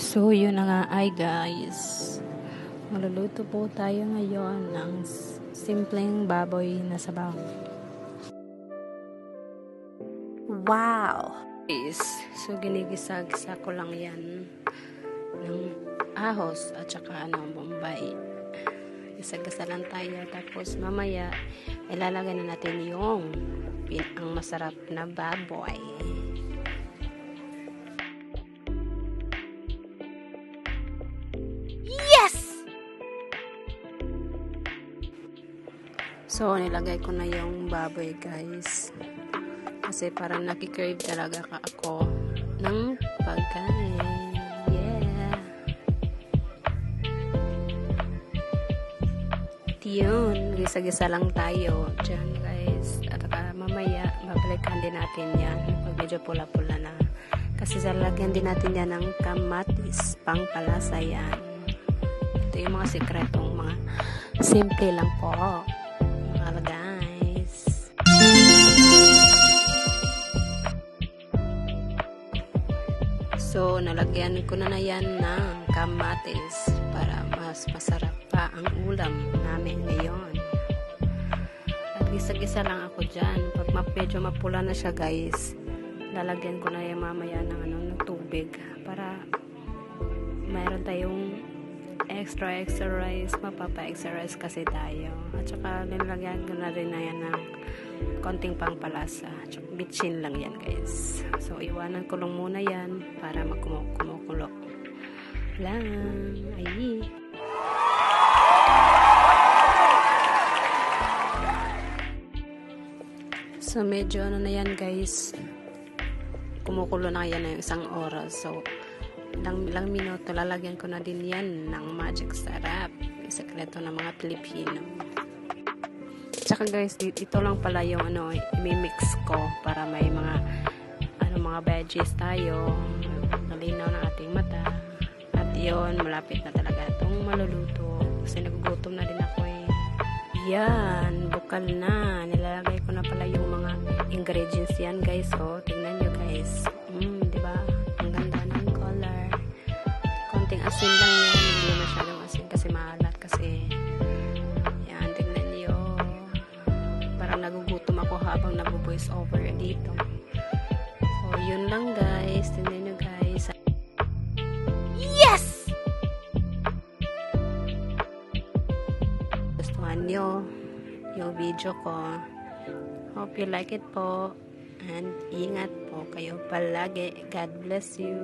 So, yun na nga ay guys. Maluluto po tayo ngayon ng simpleng baboy na sabaw. Wow! Guys, so ginigisa-gisa ko lang yan ng ahos at saka bombay. Gisa-gisa lang tayo. Tapos mamaya, ilalagay na natin yung ang masarap na baboy. So, nilagay ko na yung baboy, guys. Kasi parang nakikrave talaga ako ng pagkain. Yeah! At yun, gisa-gisa lang tayo dyan, guys. At mamaya, babalikan din natin yan pag medyo pula-pula na. Kasi lalagyan din natin yan ng kamatis, pangpalasa yan. Ito yung mga sikretong mga simple lang po. Guys, so nalagyan ko na yan ng kamatis para mas masarap pa ang ulam namin ngayon. At gisa-gisa lang ako dyan. Pag medyo mapula na siya, guys, lalagyan ko na yung mamaya ng tubig para mayroon tayong extra rice, mapapa-extra rice kasi tayo. At saka nilagyan ko na rin na yan ng konting pangpalasa. At bitchin lang yan, guys. So, iwanan ko lang muna yan para kumukulo lang. Ay. So, medyo na yan, guys. Kumukulo na yan ng isang oras. So, ilang minuto, lalagyan ko na din yan ng magic sarap. Sekreto ng mga Pilipino. Tsaka guys, ito lang pala yung i-mix ko para may mga veggies tayo. Nalinaw ng ating mata. At yun, malapit na talaga itong maluluto. Kasi nagugutom na din ako eh. Yan, bukal na. Nilalagay ko na pala yung mga ingredients yan, guys. So, tingnan nyo, guys. Diba? Ang ganda ng color. Konting asin lang yan. Hindi masyadong asin kasi maalat. Kasi, yan, tingnan nyo. Parang nagugutom ako habang nag-voice over dito. So, yun lang, guys. Tingnan nyo, guys. Yes! Gustuhan nyo yung video ko. Hope you like it po. And ingat po kayo palagi. God bless you.